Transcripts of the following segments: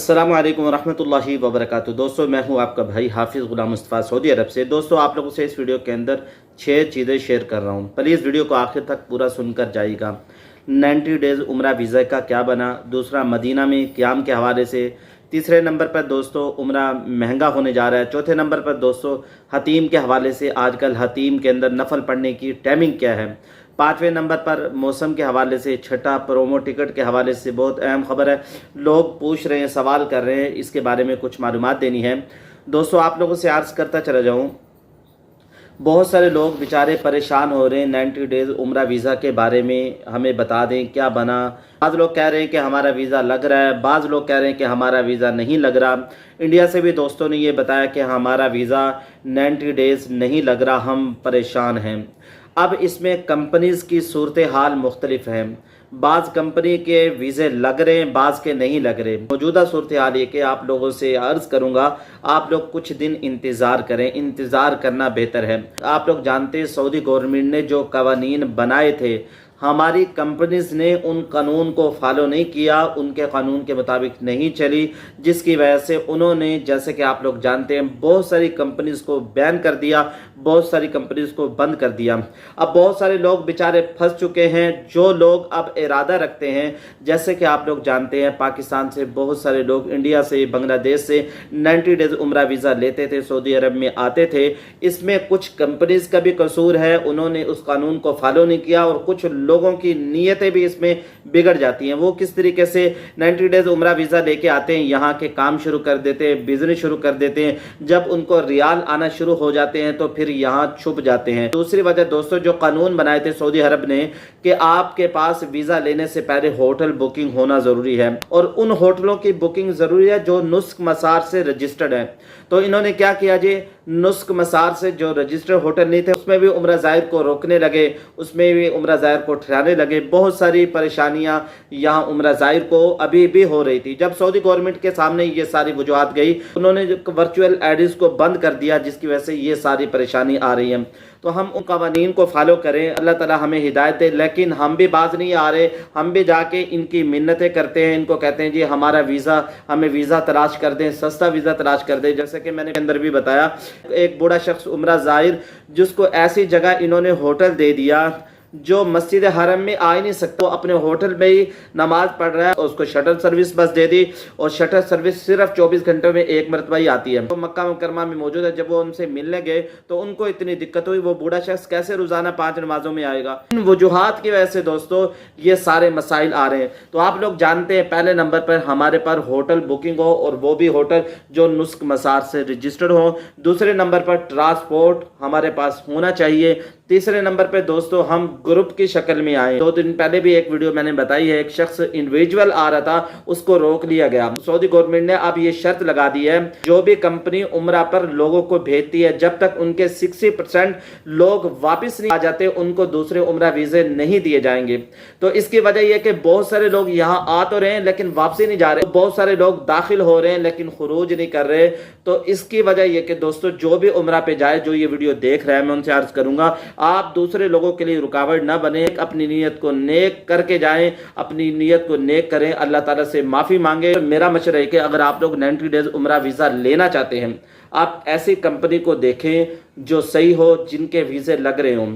अस्सलामु अलैकुम वरहमतुल्लाहि वबरकातुहू। दोस्तों, मैं हूं आपका भाई हाफिज़ गुलाम मुस्तफ़ा सऊदी अरब से। दोस्तों, आप लोगों से इस वीडियो के अंदर 6 चीज़ें शेयर कर रहा हूं। प्लीज़ वीडियो को आखिर तक पूरा सुनकर जाइएगा। 90 डेज़ उम्रा वीज़ा का क्या बना, दूसरा मदीना में क़याम के हवाले से, तीसरे नंबर पर दोस्तों उम्रा महंगा होने जा रहा है, चौथे नंबर पर दोस्तों हतीम के हवाले से आजकल हतीम के अंदर नफल पढ़ने की टाइमिंग क्या है, पाँचवें नंबर पर मौसम के हवाले से, छठा प्रोमो टिकट के हवाले से बहुत अहम खबर है, लोग पूछ रहे हैं, सवाल कर रहे हैं, इसके बारे में कुछ मालूमात देनी है। दोस्तों, आप लोगों से अर्ज़ करता चला जाऊँ, बहुत सारे लोग बेचारे परेशान हो रहे हैं 90 डेज़ उम्रा वीज़ा के बारे में, हमें बता दें क्या बना। बाज़ लोग कह रहे हैं कि हमारा वीज़ा लग रहा है, बाज़ लोग कह रहे हैं कि हमारा वीज़ा नहीं लग रहा। इंडिया से भी दोस्तों ने ये बताया कि हमारा वीज़ा 90 डेज़ नहीं लग रहा, हम परेशान हैं। अब इसमें कंपनीज़ की सूरत हाल मुख्तलिफ है, बाज़ कंपनी के वीज़े लग रहे हैं, बाज़ के नहीं लग रहे। मौजूदा सूरत हाल ये कि आप लोगों से अर्ज़ करूँगा, आप लोग कुछ दिन इंतज़ार करें, इंतज़ार करना बेहतर है। आप लोग जानते हैं सऊदी गवर्नमेंट ने जो कवानीन बनाए थे, हमारी कंपनीज़ ने उन कानून को फॉलो नहीं किया, उनके कानून के मुताबिक नहीं चली, जिसकी वजह से उन्होंने, जैसे कि आप लोग जानते हैं, बहुत सारी कंपनीज़ को बैन कर दिया, बहुत सारी कंपनीज़ को बंद कर दिया। अब बहुत सारे लोग बेचारे फंस चुके हैं। जो लोग अब इरादा रखते हैं, जैसे कि आप लोग जानते हैं, पाकिस्तान से बहुत सारे लोग, इंडिया से, बांग्लादेश से 90 डेज़ उम्रा वीज़ा लेते थे, सऊदी अरब में आते थे। इसमें कुछ कंपनीज़ का भी कसूर है, उन्होंने उस कानून को फॉलो नहीं किया, और कुछ लोगों की नीयतें भी इसमें बिगड़ जाती हैं। वो किस तरीके से 90 डेज़ उम्रा वीज़ा लेके आते हैं, यहाँ के काम शुरू कर देते हैं, बिजनेस शुरू कर देते हैं, जब उनको रियाल आना शुरू हो जाते हैं तो फिर यहाँ छुप जाते हैं। दूसरी वजह दोस्तों, जो कानून बनाए थे सऊदी अरब ने कि आपके पास वीज़ा लेने से पहले होटल बुकिंग होना ज़रूरी है, और उन होटलों की बुकिंग ज़रूरी है जो नुस्ख मसार से रजिस्टर्ड है। तो इन्होंने क्या किया जी, नुस्ख मसार से जो रजिस्टर्ड होटल नहीं थे, उसमें भी उम्रा ज़ाहिर को रोकने लगे, उसमें भी उम्रा ज़ाहिर को ठहराने लगे। बहुत सारी परेशानियां यहाँ उम्रा ज़ाहिर को अभी भी हो रही थी। जब सऊदी गवर्नमेंट के सामने ये सारी वजूहात गई, उन्होंने वर्चुअल आईडीज़ को बंद कर दिया, जिसकी वजह से ये सारी परेशानी आ रही है। तो हम उन कवानीन को फॉलो करें, अल्लाह ताला हमें हिदायत दे। लेकिन हम भी बाज नहीं आ रहे, हम भी जाके इनकी मिन्नतें करते हैं, इनको कहते हैं जी हमारा वीज़ा, हमें वीज़ा तलाश कर दें, सस्ता वीज़ा तलाश कर दें। जैसे कि मैंने अंदर भी बताया, एक बूढ़ा शख्स उम्रा ज़ाहिर, जिसको ऐसी जगह इन्होंने होटल दे दिया जो मस्जिद हरम में आ ही नहीं सकता, वो अपने होटल में ही नमाज पढ़ रहा है, और उसको शटल सर्विस बस दे दी, और शटल सर्विस सिर्फ 24 घंटों में एक मरतबा ही आती है। तो मक्का मुकरमा में मौजूद है। जब वो उनसे मिलने गए तो उनको इतनी दिक्कत हुई, वो बूढ़ा शख्स कैसे रोजाना 5 नमाजों में आएगा। इन वजूहात की वजह से दोस्तों ये सारे मसाइल आ रहे हैं। तो आप लोग जानते हैं, पहले नंबर पर हमारे पास होटल बुकिंग हो, और वो भी होटल जो नुस्ख मसार से रजिस्टर्ड हो। दूसरे नंबर पर ट्रांसपोर्ट हमारे पास होना चाहिए। तीसरे नंबर पे दोस्तों हम ग्रुप की शक्ल में आए। 2 दिन पहले भी एक वीडियो मैंने बताई है, एक शख्स इंडिविजुअल आ रहा था, उसको रोक लिया गया। सऊदी गवर्नमेंट ने अब ये शर्त लगा दी है, जो भी कंपनी उम्रा पर लोगों को भेजती है, जब तक उनके 60% लोग वापस नहीं आ जाते, उनको दूसरे उम्रा वीजे नहीं दिए जाएंगे। तो इसकी वजह यह कि बहुत सारे लोग यहाँ आ तो रहे हैं लेकिन वापसी नहीं जा रहे, बहुत सारे लोग दाखिल हो रहे हैं लेकिन खुरूज नहीं कर रहे। तो इसकी वजह यह कि दोस्तों जो भी उम्रा पे जाए, जो ये वीडियो देख रहा है, मैं उनसे अर्ज करूंगा, आप दूसरे लोगों के लिए रुकावट ना बने, अपनी नीयत को नेक करके जाएं, अपनी नीयत को नेक करें, अल्लाह ताला से माफ़ी मांगे। मेरा मशवरा है कि अगर आप लोग 90 डेज़ उम्रा वीज़ा लेना चाहते हैं, आप ऐसी कंपनी को देखें जो सही हो, जिनके वीज़े लग रहे हों,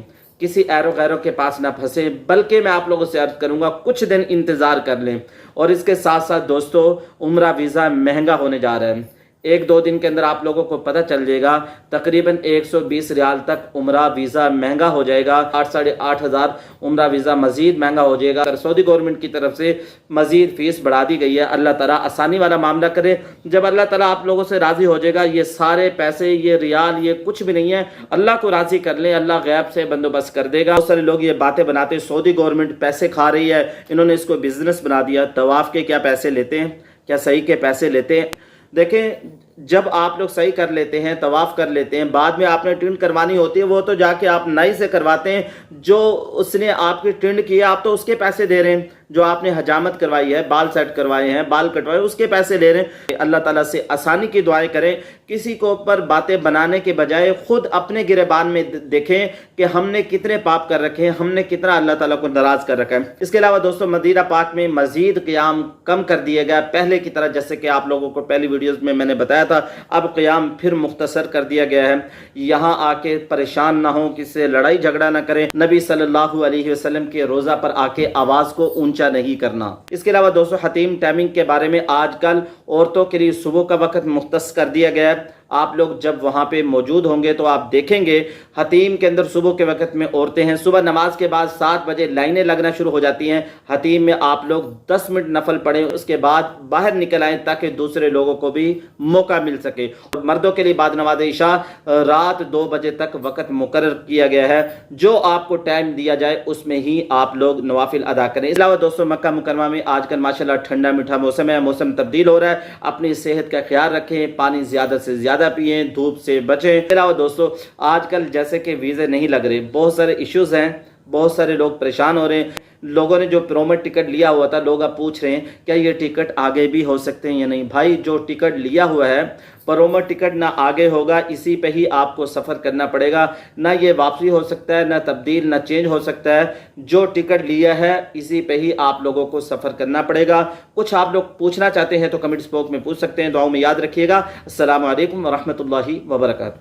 किसी एरो गैरों के पास ना फंसे। बल्कि मैं आप लोगों से अर्ज करूंगा, कुछ दिन इंतज़ार कर लें। और इसके साथ साथ दोस्तों उम्रा वीज़ा महंगा होने जा रहा है। 1-2 दिन के अंदर आप लोगों को पता चल जाएगा, तकरीबन 120 रियाल तक उम्रा वीज़ा महंगा हो जाएगा। 8-8.5 हज़ार उम्रा वीज़ा मज़ीद महंगा हो जाएगा। सऊदी गवर्नमेंट की तरफ से मज़ीद फ़ीस बढ़ा दी गई है। अल्लाह ताला आसानी वाला मामला करे। जब अल्लाह ताला आप लोगों से राज़ी हो जाएगा, ये सारे पैसे, ये रियाल, ये कुछ भी नहीं है, अल्लाह को राज़ी कर ले, अल्लाह गैब से बंदोबस्त कर देगा। बहुत सारे लोग ये बातें बनाते हैं, सऊदी गवर्नमेंट पैसे खा रही है, इन्होंने इसको बिजनेस बना दिया। तवाफ़ के क्या पैसे लेते हैं, क्या सही के पैसे लेते हैं? देखें, जब आप लोग सही कर लेते हैं, तवाफ कर लेते हैं, बाद में आपने टिंड करवानी होती है, वो तो जाके आप नई से करवाते हैं। जो उसने आपकी टिंड की है, आप तो उसके पैसे दे रहे हैं। जो आपने हजामत करवाई है, बाल सेट करवाए हैं, बाल कटवाए, उसके पैसे ले रहे हैं। अल्लाह ताला से आसानी की दुआएं करें। किसी को ऊपर बातें बनाने के बजाय खुद अपने गिरेबान में देखें कि हमने कितने पाप कर रखे हैं, हमने कितना अल्लाह ताला को नाराज कर रखा है। इसके अलावा दोस्तों, मदीना पाक में मजीद क़याम कम कर दिया गया पहले की तरह, जैसे कि आप लोगों को पहली वीडियोस में मैंने बताया था। अब क़याम फिर मुख्तसर कर दिया गया है। यहाँ आके परेशान ना हो, किसी से लड़ाई झगड़ा ना करें। नबी सल्लल्लाहु अलैहि वसल्लम के रोज़ा पर आके आवाज़ को ऊंचा नहीं करना। इसके अलावा दोस्तों, हतीम टाइमिंग के बारे में आजकल औरतों के लिए सुबह का वक्त मुख्तस कर दिया गया है। आप लोग जब वहाँ पे मौजूद होंगे तो आप देखेंगे हतीम के अंदर सुबह के वक्त में औरतें हैं। सुबह नमाज के बाद 7 बजे लाइनें लगना शुरू हो जाती हैं। हतीम में आप लोग 10 मिनट नफल पढ़ें, उसके बाद बाहर निकल आएँ ताकि दूसरे लोगों को भी मौका मिल सके। मर्दों के लिए बाद नमाज इशा रात 2 बजे तक वक्त मुकर्रर किया गया है। जो आपको टाइम दिया जाए उसमें ही आप लोग नवाफिल अदा करें। इसके अलावा दोस्तों, मक्का मुकरमा में आजकल माशाल्लाह ठंडा मीठा मौसम है, मौसम तब्दील हो रहा है। अपनी सेहत का ख्याल रखें, पानी ज़्यादा से ज़्यादा पिए, धूप से बचें। इसके अलावा दोस्तों, आजकल जैसे कि वीज़े नहीं लग रहे, बहुत सारे इश्यूज हैं, बहुत सारे लोग परेशान हो रहे हैं। लोगों ने जो प्रोमो टिकट लिया हुआ था, लोग अब पूछ रहे हैं क्या ये टिकट आगे भी हो सकते हैं या नहीं। भाई, जो टिकट लिया हुआ है, प्रोमो टिकट ना आगे होगा, इसी पे ही आपको सफ़र करना पड़ेगा। ना ये वापसी हो सकता है, ना तब्दील, ना चेंज हो सकता है। जो टिकट लिया है इसी पे ही आप लोगों को सफ़र करना पड़ेगा। कुछ आप लोग पूछना चाहते हैं तो कमेंट्स बॉक्स में पूछ सकते हैं। दुआओं में याद रखिएगा। अस्सलामु अलैकुम व रहमतुल्लाहि व बरकातहू।